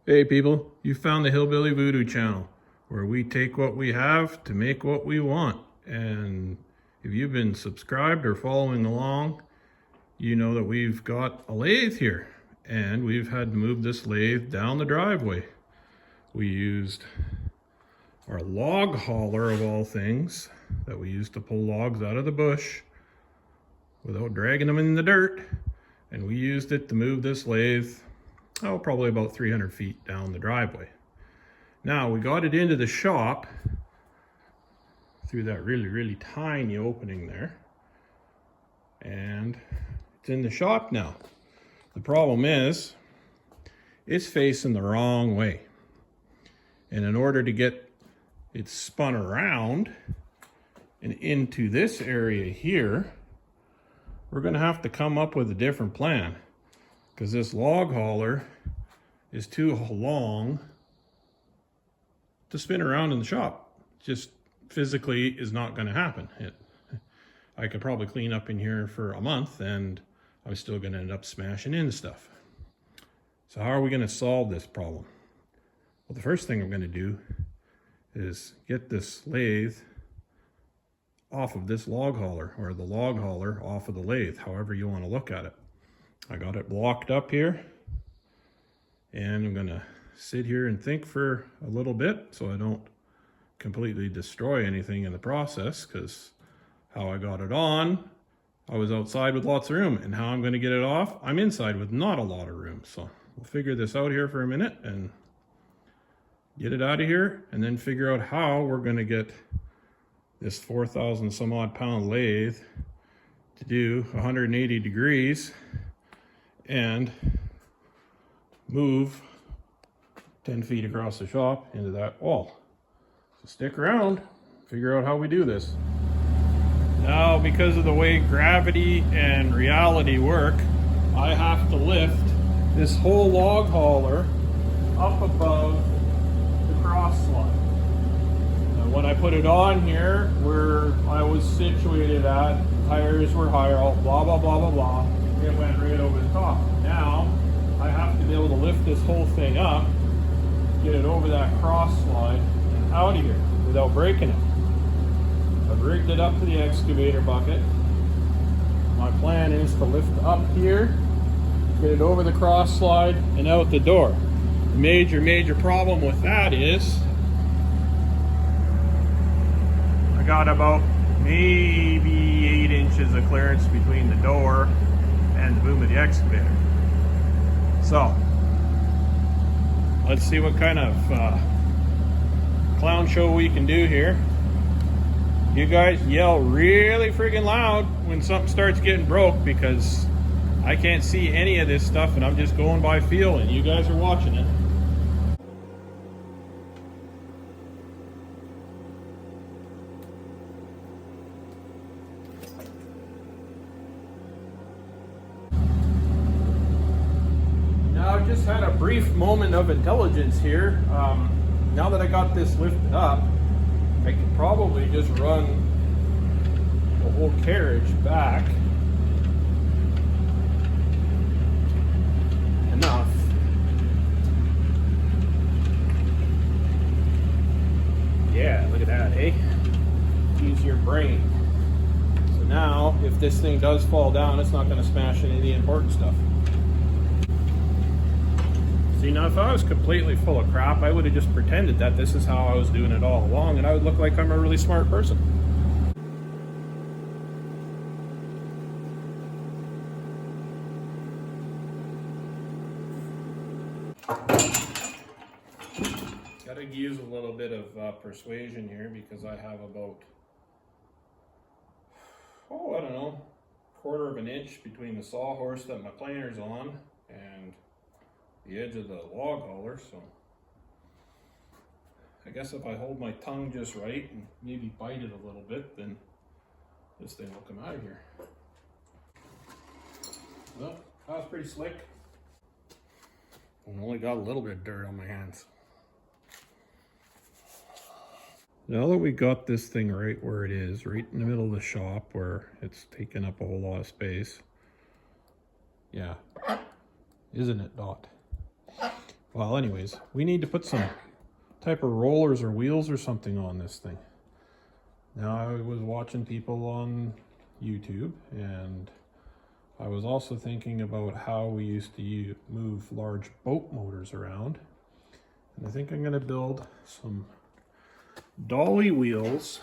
Hey people, you found the Hillbilly Voodoo channel, where we take what we have to make what we want. And if you've been subscribed or following along, you know that we've got a lathe here, and we've had to move this lathe down the driveway. We used our log hauler, of all things, that we used to pull logs out of the bush without dragging them in the dirt, and we used it to move this lathe probably about 300 feet down the driveway. Now we got it into the shop through that really tiny opening there, and it's in the shop now. The problem is it's facing the wrong way, and in order to get it spun around and into this area here, we're going to have to come up with a different plan, because this log hauler is too long to spin around in the shop. Just physically is not going to happen. I could probably clean up in here for a month and I'm still going to end up smashing into stuff. So how are we going to solve this problem? Well, the first thing I'm going to do is get this lathe off of this log hauler, or the log hauler off of the lathe, however you want to look at it. I got it blocked up here, and I'm gonna sit here and think for a little bit so I don't completely destroy anything in the process, because how I got it on, I was outside with lots of room, and how I'm gonna get it off, I'm inside with not a lot of room. So we'll figure this out here for a minute and get it out of here, and then figure out how we're gonna get this 4,000 some odd pound lathe to do 180 degrees and move 10 feet across the shop into that wall. So stick around, figure out how we do this. Now, because of the way gravity and reality work, I have to lift this whole log hauler up above the cross slide. Now, when I put it on here, where I was situated at, tires were higher, blah, blah, blah, blah, blah. It went right over the top. Now, I have to be able to lift this whole thing up, get it over that cross slide and out of here without breaking it. I've rigged it up to the excavator bucket. My plan is to lift up here, get it over the cross slide and out the door. The major problem with that is I got about maybe 8 inches of clearance between the door and the boom of the excavator. So let's see what kind of clown show we can do here. You guys yell really friggin' loud when something starts getting broke, because I can't see any of this stuff and I'm just going by feel, and you guys are watching it. I just had a brief moment of intelligence here. Now that I got this lifted up, I could probably just run the whole carriage back enough. Yeah, look at that, eh? Use your brain. So now, if this thing does fall down, it's not going to smash any of the important stuff. See, now if I was completely full of crap, I would have just pretended that this is how I was doing it all along, and I would look like I'm a really smart person. Gotta use a little bit of persuasion here, because I have about, I don't know, 1/4 of an inch between the sawhorse that my planer's on and the edge of the log hauler. So I guess if I hold my tongue just right and maybe bite it a little bit, then this thing will come out of here. Well, that was pretty slick. I only got a little bit of dirt on my hands. Now that we got this thing right where it is, right in the middle of the shop where it's taking up a whole lot of space. Yeah, isn't it, Dot? Well, anyways, we need to put some type of rollers or wheels or something on this thing. Now, I was watching people on YouTube, and I was also thinking about how we used to move large boat motors around. And I think I'm going to build some dolly wheels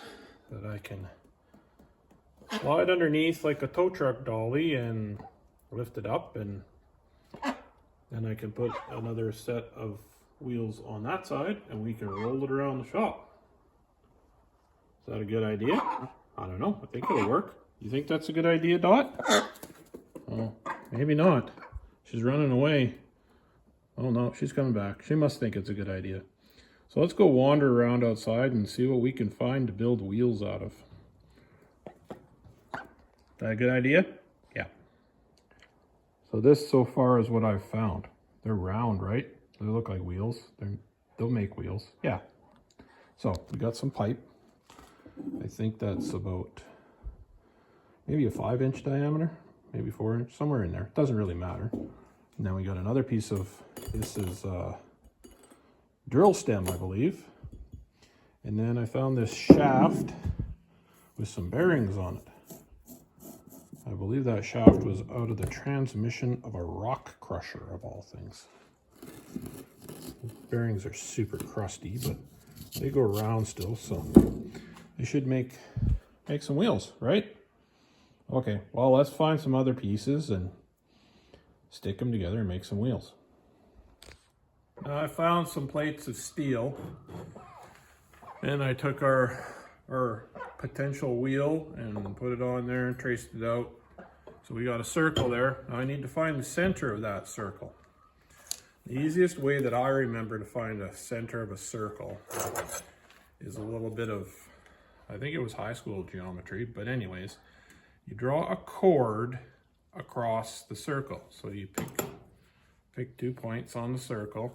that I can slide underneath like a tow truck dolly and lift it up, and then I can put another set of wheels on that side and we can roll it around the shop. Is that a good idea? I don't know. I think it'll work. You think that's a good idea, Dot? Oh, maybe not. She's running away. Oh no, she's coming back. She must think it's a good idea. So let's go wander around outside and see what we can find to build wheels out of. Is that a good idea? Yeah. So this so far is what I've found. They're round, right? They look like wheels. They'll make wheels. Yeah. So we got some pipe. I think that's about maybe a 5-inch diameter, maybe 4-inch, somewhere in there. It doesn't really matter. And then we got another piece of, this is drill stem, I believe. And then I found this shaft with some bearings on it. I believe that shaft was out of the transmission of a rock crusher, of all things. Bearings are super crusty, but they go around still, so they should make some wheels, right? Okay, well, let's find some other pieces and stick them together and make some wheels. Now, I found some plates of steel, and I took our potential wheel and put it on there and traced it out. So we got a circle there. Now I need to find the center of that circle. The easiest way that I remember to find a center of a circle is a little bit of, I think it was high school geometry, but anyways, you draw a chord across the circle. So you pick 2 points on the circle.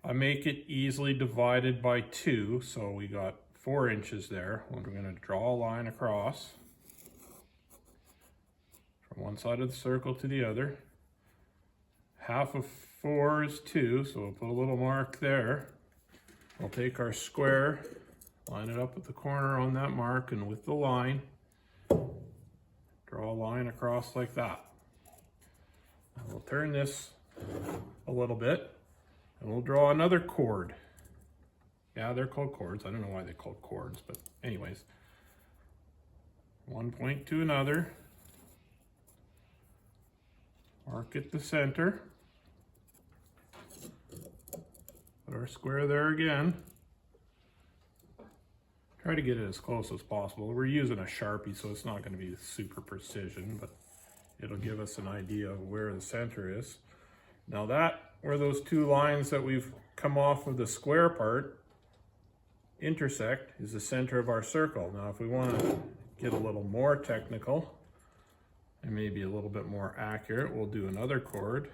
I make it easily divided by 2, so we got 4 inches there. We're going to draw a line across from one side of the circle to the other. Half of 4 is 2, so we'll put a little mark there. We'll take our square, line it up at the corner on that mark, and with the line, draw a line across like that. And we'll turn this a little bit, and we'll draw another chord. Yeah, they're called chords. I don't know why they're called chords, but anyways. One point to another. Mark at the center. Put our square there again. Try to get it as close as possible. We're using a Sharpie, so it's not going to be super precision, but it'll give us an idea of where the center is. Now where those 2 lines that we've come off of the square part intersect is the center of our circle. Now, if we want to get a little more technical and maybe a little bit more accurate, we'll do another chord.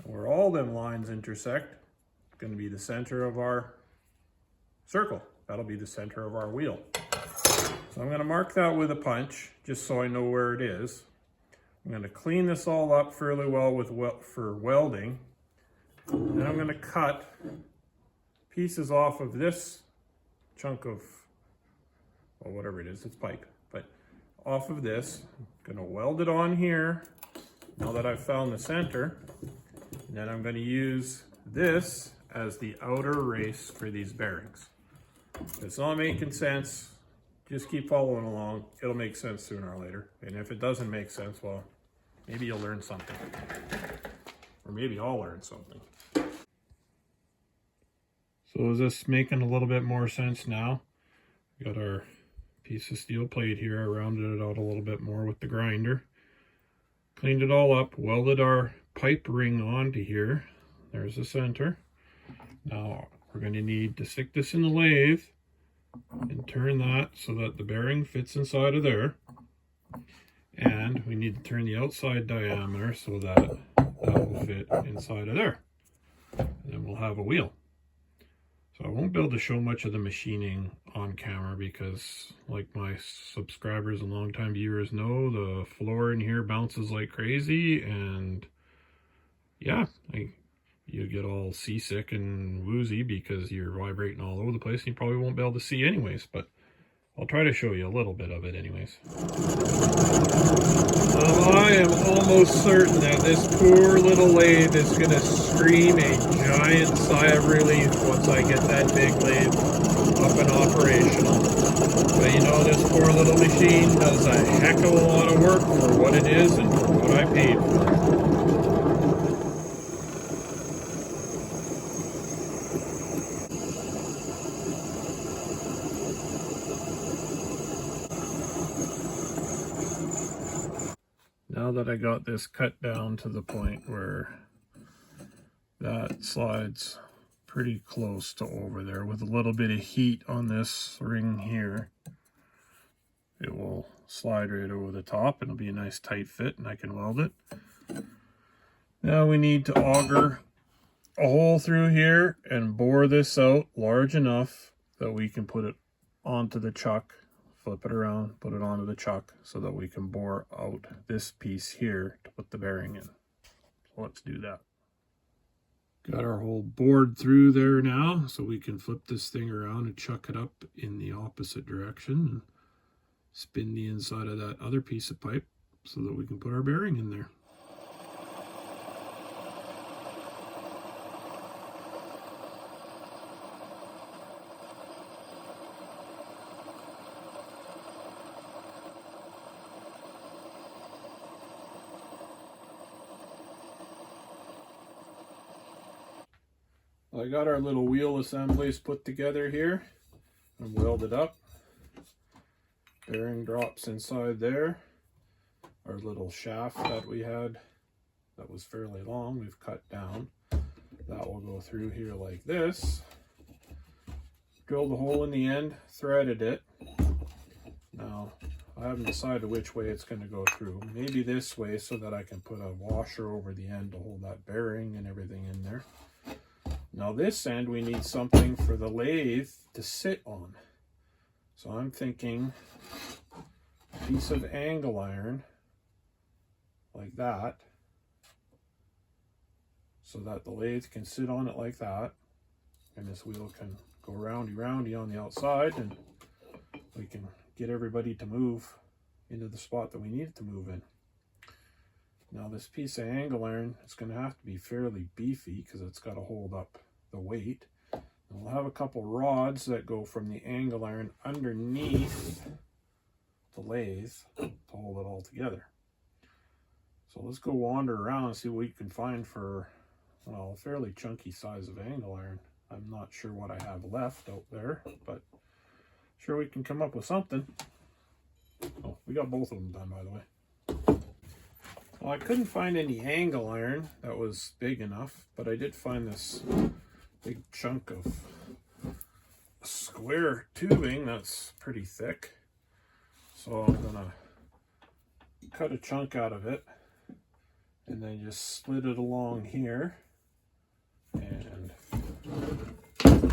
Where all them lines intersect, it's going to be the center of our circle. That'll be the center of our wheel. So I'm going to mark that with a punch, just so I know where it is. I'm going to clean this all up fairly well for welding. Then I'm going to cut pieces off of this chunk of, well, whatever it is, it's pipe, but off of this. I'm going to weld it on here now that I've found the center. And then I'm going to use this as the outer race for these bearings. If it's not making sense, just keep following along. It'll make sense sooner or later. And if it doesn't make sense, well, maybe you'll learn something. Or maybe I'll learn something. So is this making a little bit more sense now? We got our piece of steel plate here. I rounded it out a little bit more with the grinder. Cleaned it all up, welded our pipe ring onto here. There's the center. Now we're going to need to stick this in the lathe and turn that so that the bearing fits inside of there. And we need to turn the outside diameter so that that will fit inside of there. And then we'll have a wheel. So I won't be able to show much of the machining on camera because, like my subscribers and longtime viewers know, the floor in here bounces like crazy, and yeah, you get all seasick and woozy because you're vibrating all over the place and you probably won't be able to see anyways, but I'll try to show you a little bit of it anyways. I am almost certain that this poor little lathe is going to scream a giant sigh of relief once I get that big lathe up and operational. But you know, this poor little machine does a heck of a lot of work for what it is and for what I paid for it. Now that I got this cut down to the point where that slides pretty close to over there with a little bit of heat on this ring here, it will slide right over the top and it'll be a nice tight fit and I can weld it. Now we need to auger a hole through here and bore this out large enough that we can put it onto the chuck, flip it around, put it onto the chuck so that we can bore out this piece here to put the bearing in. So let's do that. Got our hole bored through there now, so we can flip this thing around and chuck it up in the opposite direction and spin the inside of that other piece of pipe so that we can put our bearing in there. I got our little wheel assemblies put together here and welded up. Bearing drops inside there. Our little shaft that we had that was fairly long, we've cut down. That will go through here like this. Drilled a hole in the end, threaded it. Now, I haven't decided which way it's going to go through. Maybe this way so that I can put a washer over the end to hold that bearing and everything in there. Now this end we need something for the lathe to sit on. So I'm thinking a piece of angle iron like that, so that the lathe can sit on it like that, and this wheel can go roundy on the outside, and we can get everybody to move into the spot that we need it to move in. Now this piece of angle iron is going to have to be fairly beefy because it's got to hold up the weight. And we'll have a couple rods that go from the angle iron underneath the lathe to hold it all together. So let's go wander around and see what we can find for, well, a fairly chunky size of angle iron. I'm not sure what I have left out there, but sure we can come up with something. Oh, we got both of them done, by the way. Well, I couldn't find any angle iron that was big enough, but I did find this big chunk of square tubing that's pretty thick. So I'm gonna cut a chunk out of it and then just slid it along here and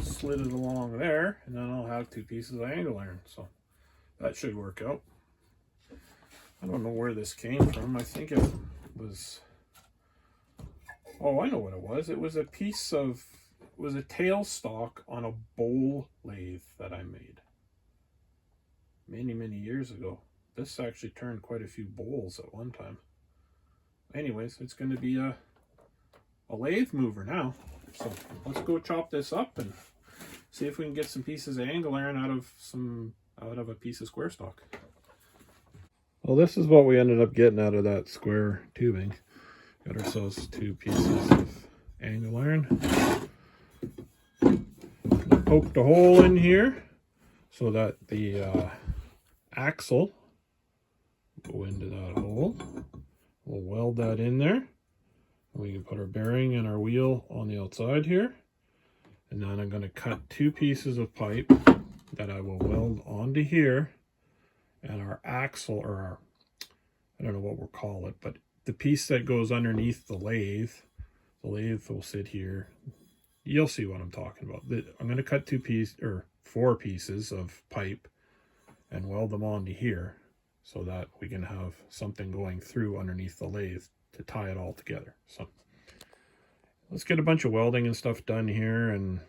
slid it along there, and then I'll have two pieces of angle iron. So that should work out. I don't know where this came from. I think it was, oh, I know what it was. It was a piece of, it was a tailstock on a bowl lathe that I made many years ago. This actually turned quite a few bowls at one time. Anyways, it's going to be a lathe mover now. So let's go chop this up and see if we can get some pieces of angle iron out of a piece of square stock. Well, this is what we ended up getting out of that square tubing. Got ourselves two pieces of angle iron. Poked a hole in here so that the axle go into that hole. We'll weld that in there. We can put our bearing and our wheel on the outside here. And then I'm going to cut two pieces of pipe that I will weld onto here. And our axle, or I don't know what we'll call it, but the piece that goes underneath the lathe will sit here. You'll see what I'm talking about. I'm going to cut 4 pieces of pipe and weld them onto here so that we can have something going through underneath the lathe to tie it all together. So let's get a bunch of welding and stuff done here, and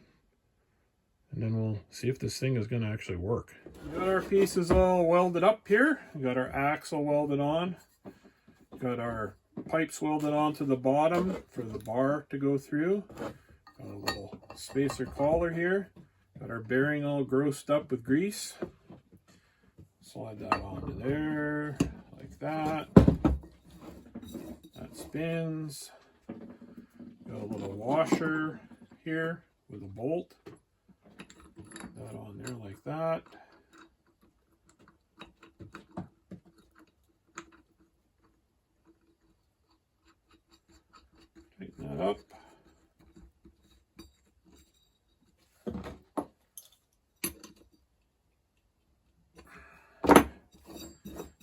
then we'll see if this thing is going to actually work. We got our pieces all welded up here. We got our axle welded on. Got our pipes welded onto the bottom for the bar to go through. Got a little spacer collar here. Got our bearing all grossed up with grease. Slide that onto there, like that. That spins. Got a little washer here with a bolt. That on there like that. Tighten that up.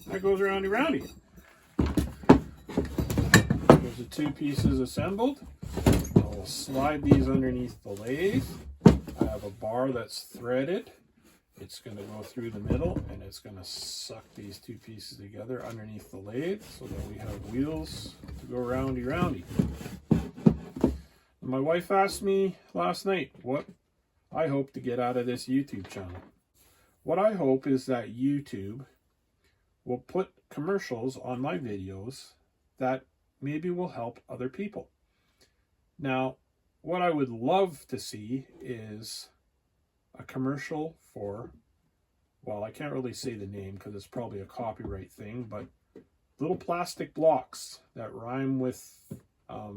That goes roundy. There's the 2 pieces assembled. I'll slide these underneath the lathe. I have a bar that's threaded. It's going to go through the middle and it's going to suck these 2 pieces together underneath the lathe so that we have wheels to go roundy. My wife asked me last night what I hope to get out of this YouTube channel. What I hope is that YouTube will put commercials on my videos that maybe will help other people. Now, what I would love to see is a commercial for, well, I can't really say the name because it's probably a copyright thing, but little plastic blocks that rhyme with, how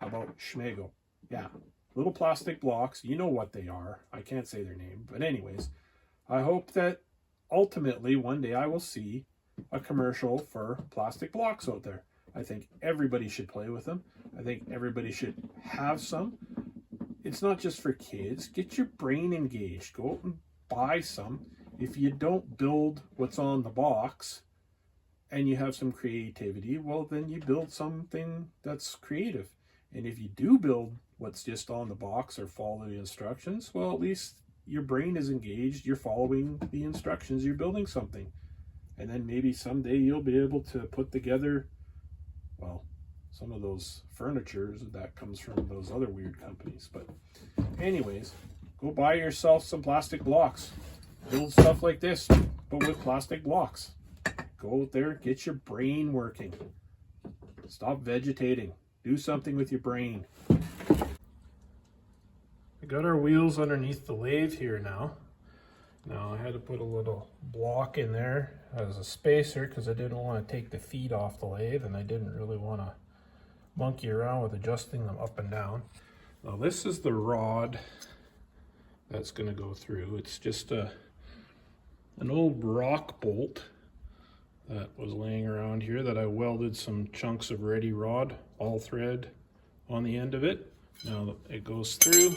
about Schmegel? Yeah, little plastic blocks. You know what they are. I can't say their name, but anyways, I hope that ultimately one day I will see a commercial for plastic blocks out there. I think everybody should play with them. I think everybody should have some. It's not just for kids. Get your brain engaged. Go out and buy some. If you don't build what's on the box and you have some creativity, well, then you build something that's creative. And if you do build what's just on the box or follow the instructions, well, at least your brain is engaged. You're following the instructions. You're building something. And then maybe someday you'll be able to put together, well, some of those furnitures that comes from those other weird companies. But anyways, go buy yourself some plastic blocks. Build stuff like this, but with plastic blocks. Go out there, get your brain working. Stop vegetating. Do something with your brain. We got our wheels underneath the lathe here now. Now I had to put a little block in there as a spacer because I didn't want to take the feet off the lathe, and I didn't really want to monkey around with adjusting them up and down. Now this is the rod that's going to go through. It's just an old rock bolt that was laying around here that I welded some chunks of ready rod, all thread on the end of it. Now it goes through.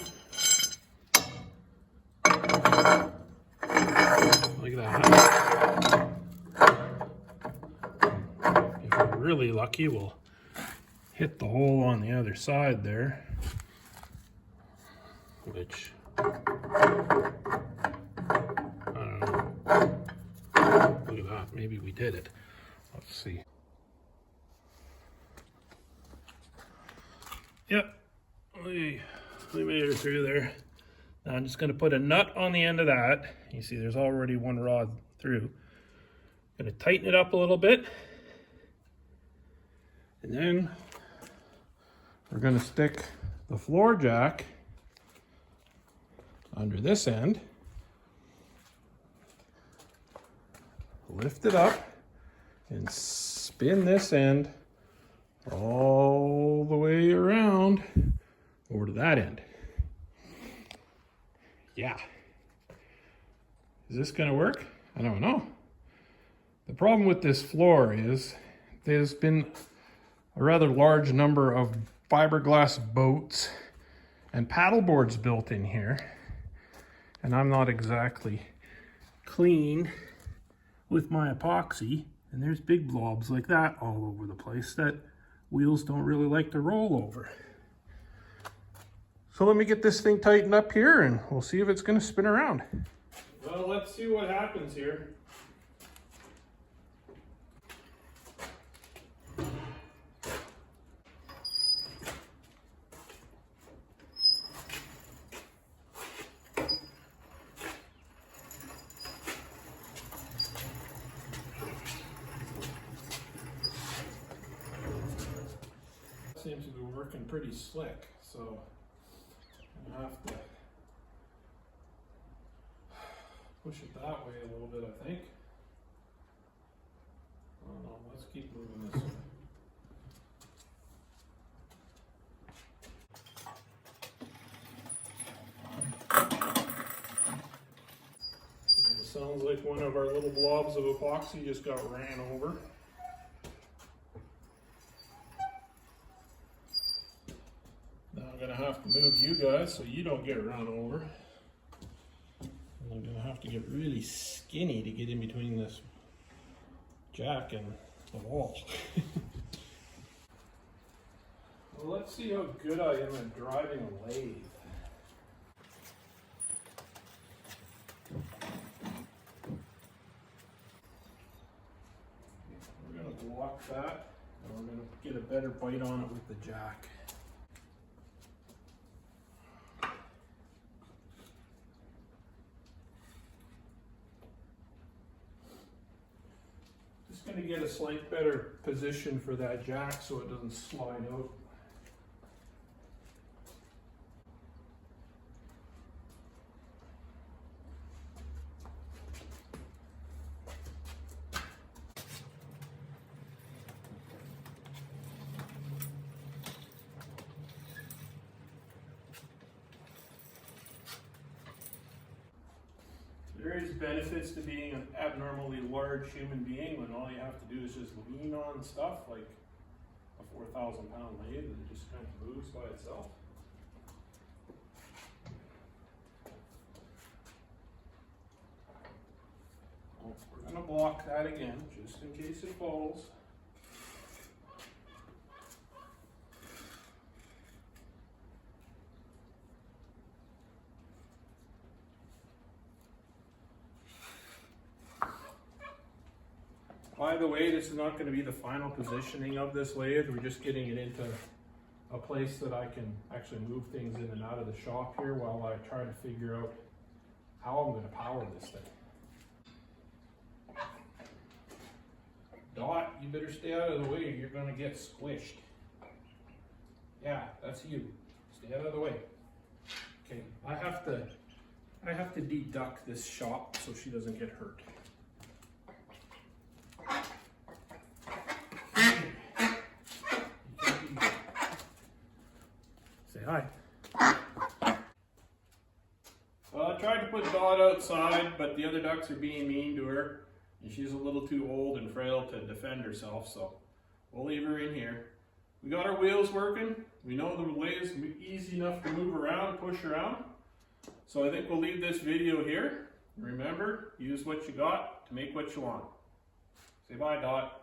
Look at that. If we're really lucky, we'll hit the hole on the other side there, which, I don't know. Look at that. Maybe we did it. Let's see. Yep. We made it through there. Now I'm just going to put a nut on the end of that. You see there's already one rod through. Going to tighten it up a little bit. And then we're going to stick the floor jack under this end. Lift it up and spin this end all the way around over to that end. Yeah. Is this going to work? I don't know. The problem with this floor is there's been a rather large number of fiberglass boats and paddle boards built in here, and I'm not exactly clean with my epoxy, And there's big blobs like that all over the place that wheels don't really like to roll over. So let me get this thing tightened up here and we'll see if it's going to spin around. Well, let's see what happens here. Seems to be working pretty slick, so I'm gonna have to push it that way a little bit, I think. Oh no, let's keep moving this way. And it sounds like one of our little blobs of epoxy just got ran over. Gonna have to move you guys so you don't get run over. And I'm gonna have to get really skinny to get in between this jack and the wall. Well, let's see how good I am at driving a lathe. We're gonna block that and we're gonna get a better bite on it with the jack. Going to get a slight better position for that jack so it doesn't slide out. There is benefits to being an abnormally large human being when all you have to do is just lean on stuff like a 4,000-pound lathe that just kind of moves by itself. Well, we're going to block that again just in case it falls. By the way, this is not going to be the final positioning of this lathe. We're just getting it into a place that I can actually move things in and out of the shop here while I try to figure out how I'm going to power this thing. Dot, you better stay out of the way or you're going to get squished. Yeah, that's you. Stay out of the way. Okay, I have to deduct this shop so she doesn't get hurt. Say hi. Well, I tried to put Dot outside, but the other ducks are being mean to her, and she's a little too old and frail to defend herself, so we'll leave her in here. We got our wheels working. We know the lathe is easy enough to move around, push around. So I think we'll leave this video here. Remember, use what you got to make what you want. Say bye, Dot.